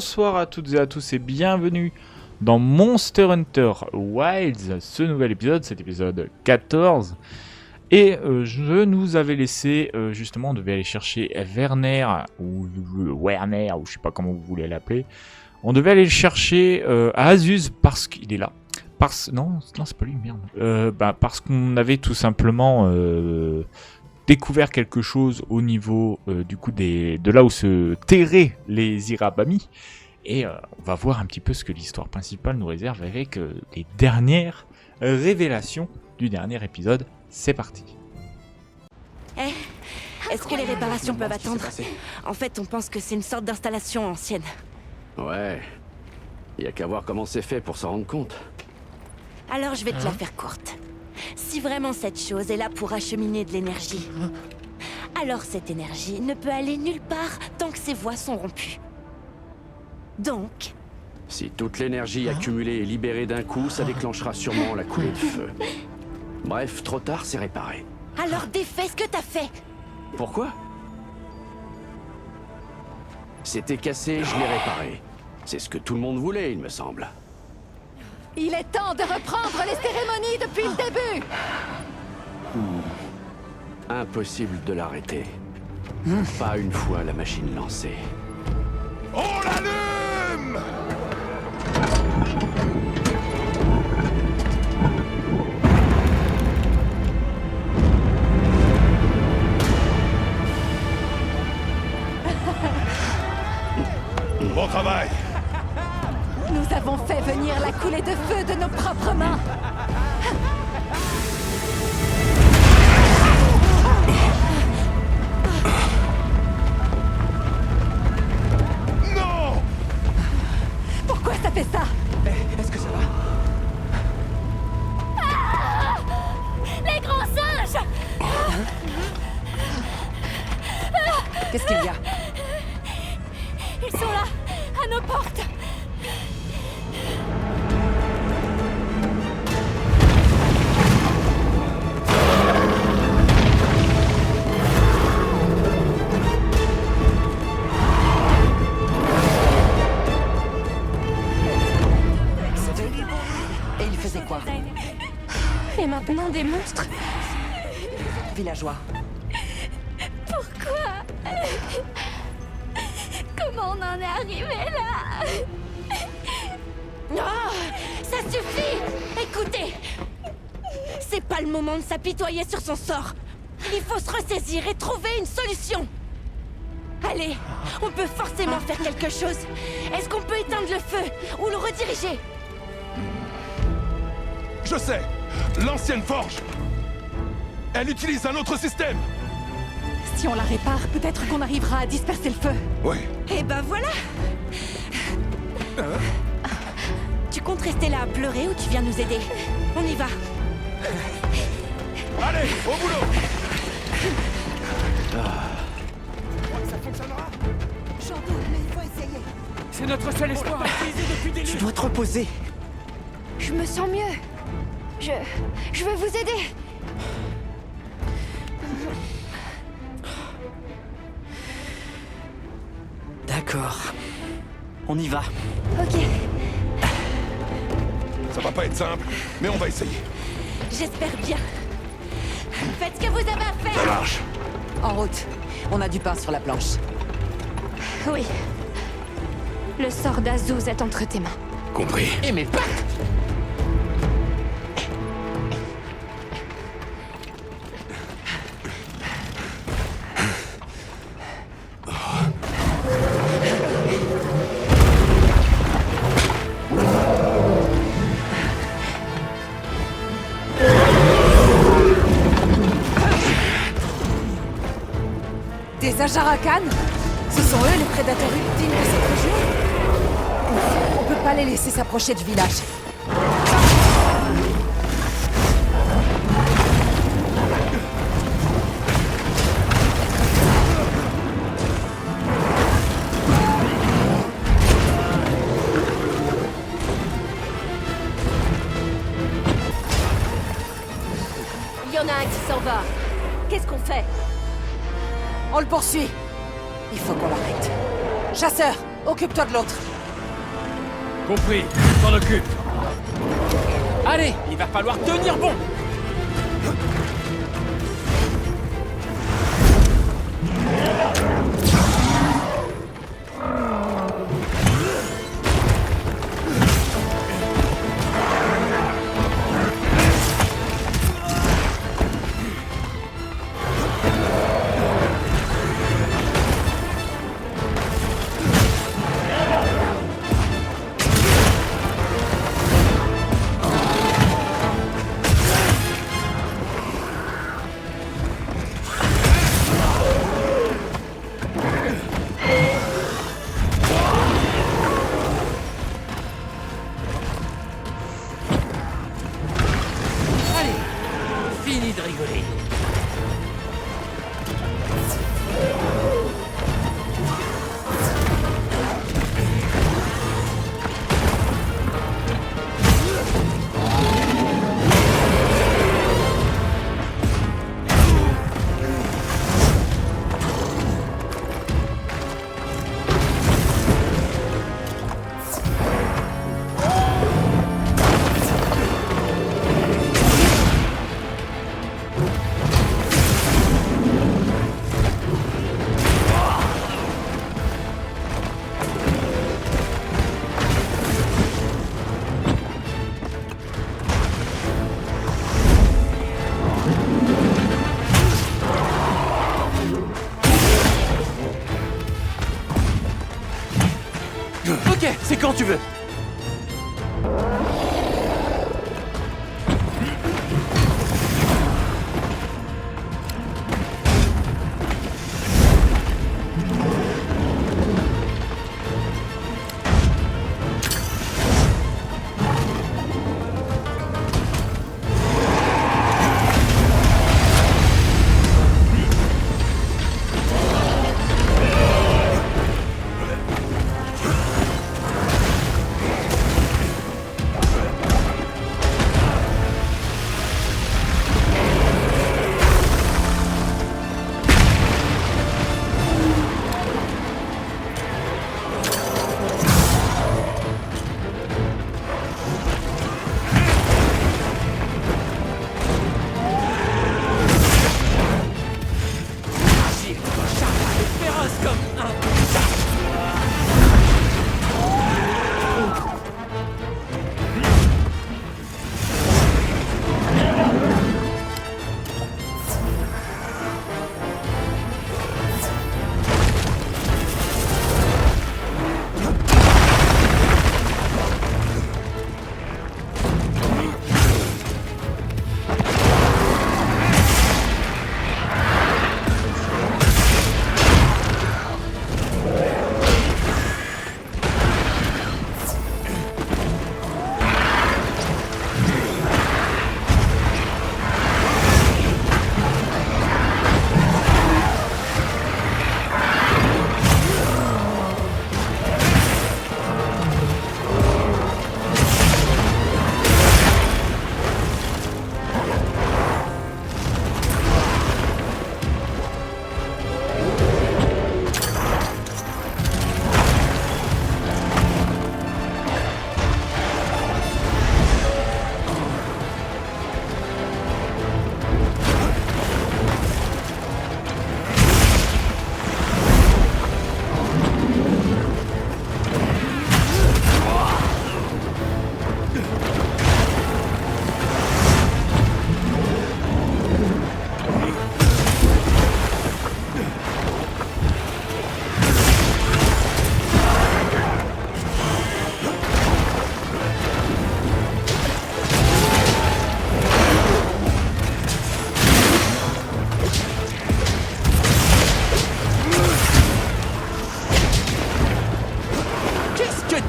Bonsoir à toutes et à tous et bienvenue dans Monster Hunter Wilds, ce nouvel épisode, cet épisode 14. Et je nous avais laissé, justement, on devait aller chercher Werner, ou je sais pas comment vous voulez l'appeler. On devait aller le chercher à Azuz parce qu'il est là. Non, c'est pas lui, merde. Parce qu'on avait tout simplement découvert quelque chose au niveau du coup de là où se terraient les Irabami. Et on va voir un petit peu ce que l'histoire principale nous réserve avec les dernières révélations du dernier épisode. C'est parti. Est-ce que les réparations peuvent attendre? En fait, on pense que c'est une sorte d'installation ancienne. Ouais. Y a qu'à voir comment c'est fait pour s'en rendre compte. Alors je vais te la faire courte. Si vraiment cette chose est là pour acheminer de l'énergie, alors cette énergie ne peut aller nulle part tant que ses voies sont rompues. Donc... Si toute l'énergie accumulée est libérée d'un coup, ça déclenchera sûrement la coulée de feu. Bref, trop tard, c'est réparé. Alors défais ce que t'as fait! Pourquoi? C'était cassé, je l'ai réparé. C'est ce que tout le monde voulait, il me semble. Il est temps de reprendre les cérémonies depuis le début! Impossible de l'arrêter. Pas une fois la machine lancée. On l'allume! Bon travail! Nous avons fait venir la coulée de feu de nos propres mains! Non! Pourquoi ça fait ça? Est-ce que ça va? Les grands singes! Qu'est-ce qu'il y a? Ils sont là, à nos portes! Et il faisait quoi? Et maintenant des monstres? Villageois. Pourquoi? Comment on en est arrivé là? Oh, ça suffit! Écoutez! C'est pas le moment de s'apitoyer sur son sort. Il faut se ressaisir et trouver une solution. Allez, on peut forcément faire quelque chose. Est-ce qu'on peut éteindre le feu ou le rediriger? Je sais! L'ancienne forge! Elle utilise un autre système! Si on la répare, peut-être qu'on arrivera à disperser le feu. Oui. Eh ben voilà! Tu comptes rester là à pleurer ou tu viens nous aider? On y va! Allez, au boulot! J'en doute, mais il faut essayer. C'est notre seul espoir. Tu dois te reposer. Je me sens mieux. Je vais vous aider. D'accord. On y va. Ok. Ça va pas être simple, mais on va essayer. J'espère bien. Faites ce que vous avez à Ça faire! marche. En route. On a du pain sur la planche. Oui. Le sort d'Azouz est entre tes mains. Compris. Et mes pattes! Des Ajarakan? Ce sont eux les prédateurs ultimes de cette région? On peut pas les laisser s'approcher du village. Il y en a un qui s'en va. Qu'est-ce qu'on fait? On le poursuit. Il faut qu'on l'arrête. Chasseur, occupe-toi de l'autre. Compris, je m'en occupe. Allez, il va falloir tenir bon. Fini de rigoler. Ok, c'est quand tu veux.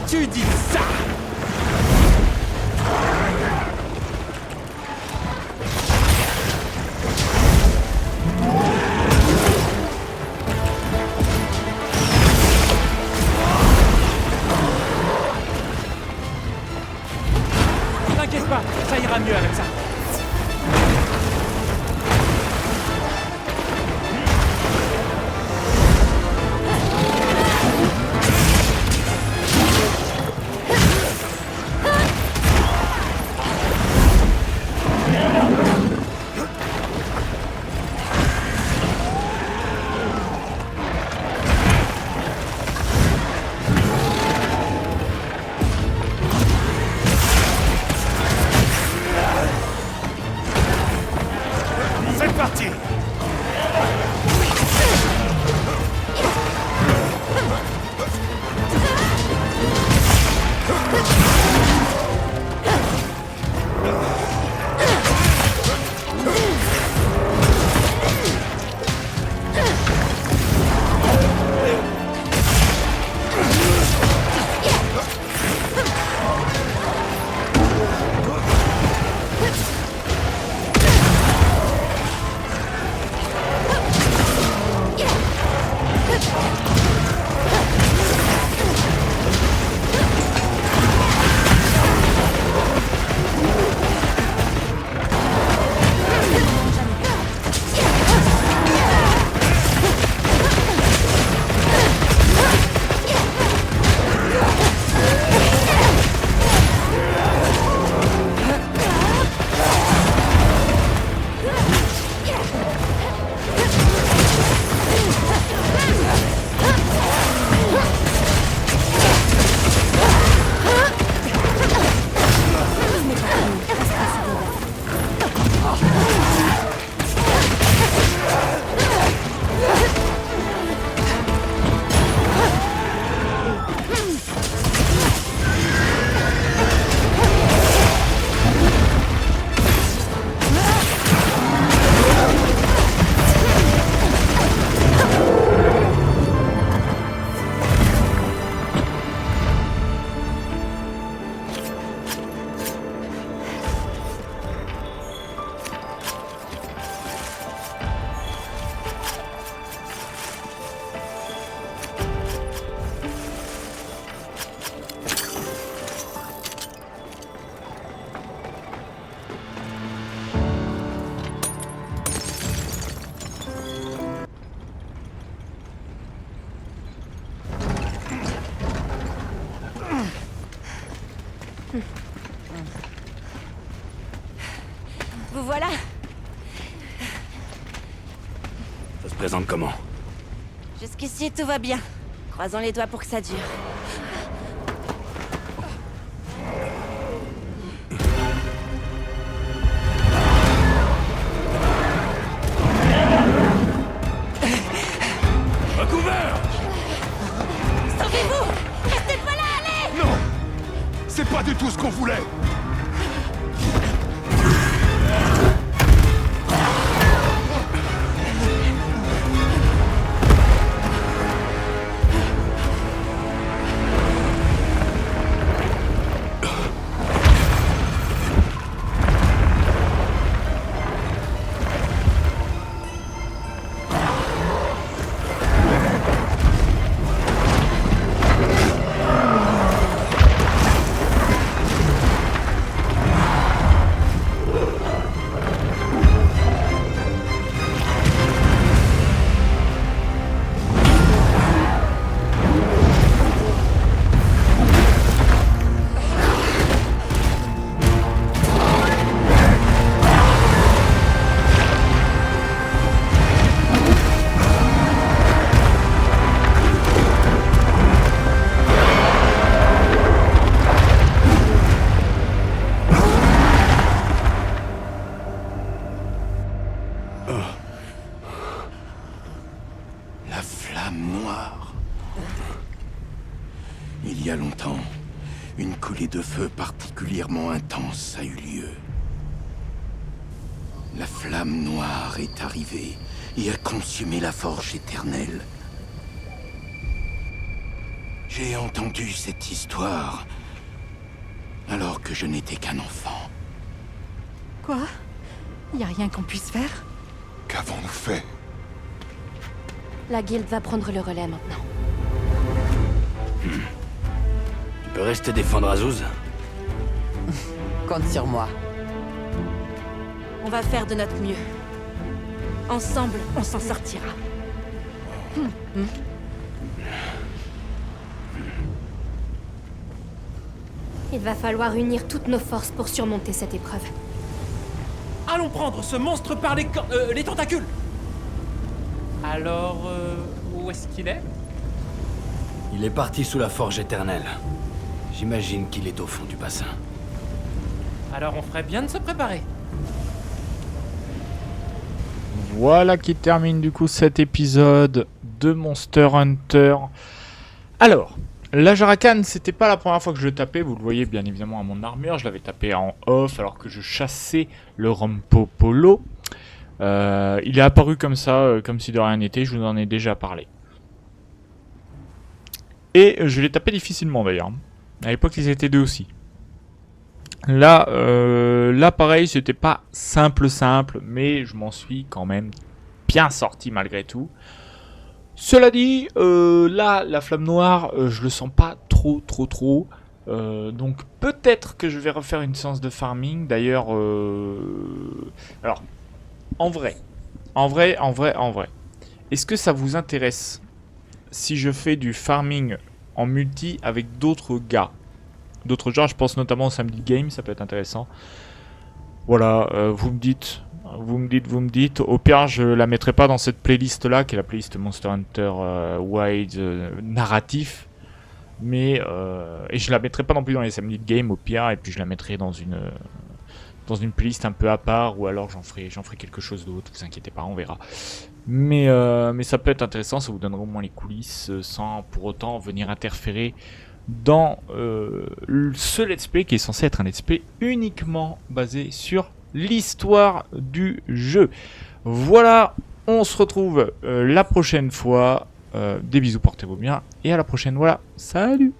Tu dis ça? T'inquiète pas, ça ira mieux avec ça. Vous voilà. Ça se présente comment? Jusqu'ici, tout va bien. Croisons les doigts pour que ça dure. Recouvert! Sauvez-vous! Restez pas là, allez! Non! C'est pas du tout ce qu'on voulait! La flamme noire. Il y a longtemps, une coulée de feu particulièrement intense a eu lieu. La flamme noire est arrivée et a consumé la forge éternelle. J'ai entendu cette histoire alors que je n'étais qu'un enfant. Quoi? Y a rien qu'on puisse faire? Qu'avons-nous fait? La guilde va prendre le relais maintenant. Tu peux rester défendre Azouz? Compte sur moi. On va faire de notre mieux. Ensemble, on s'en sortira. Il va falloir unir toutes nos forces pour surmonter cette épreuve. Allons prendre ce monstre par les tentacules. Alors, où est-ce qu'il est? Il est parti sous la forge éternelle. J'imagine qu'il est au fond du bassin. Alors on ferait bien de se préparer. Voilà qui termine du coup cet épisode de Monster Hunter. Alors, La Jarakan, c'était pas la première fois que je le tapais, vous le voyez bien évidemment à mon armure, je l'avais tapé en off alors que je chassais le Rompopolo. Il est apparu comme ça, comme si de rien n'était, je vous en ai déjà parlé. Et je l'ai tapé difficilement d'ailleurs. À l'époque ils étaient deux aussi. Là, pareil, c'était pas simple, mais je m'en suis quand même bien sorti malgré tout. Cela dit, là, la flamme noire, je le sens pas trop. Donc peut-être que je vais refaire une séance de farming. D'ailleurs, alors, en vrai, est-ce que ça vous intéresse si je fais du farming en multi avec d'autres gars? D'autres genres, je pense notamment au Samedi Game, ça peut être intéressant. Voilà, vous me dites. Au pire, je la mettrai pas dans cette playlist là, qui est la playlist Monster Hunter Wilds narratif. Mais et je la mettrai pas non plus dans les Samedi Game au pire, et puis je la mettrai dans une playlist un peu à part, ou alors j'en ferai quelque chose d'autre. Vous inquiétez pas, on verra. Mais ça peut être intéressant, ça vous donnera au moins les coulisses sans pour autant venir interférer dans ce let's play qui est censé être un let's play uniquement basé sur l'histoire du jeu. Voilà, on se retrouve la prochaine fois. Des bisous, portez-vous bien et à la prochaine. Voilà, salut.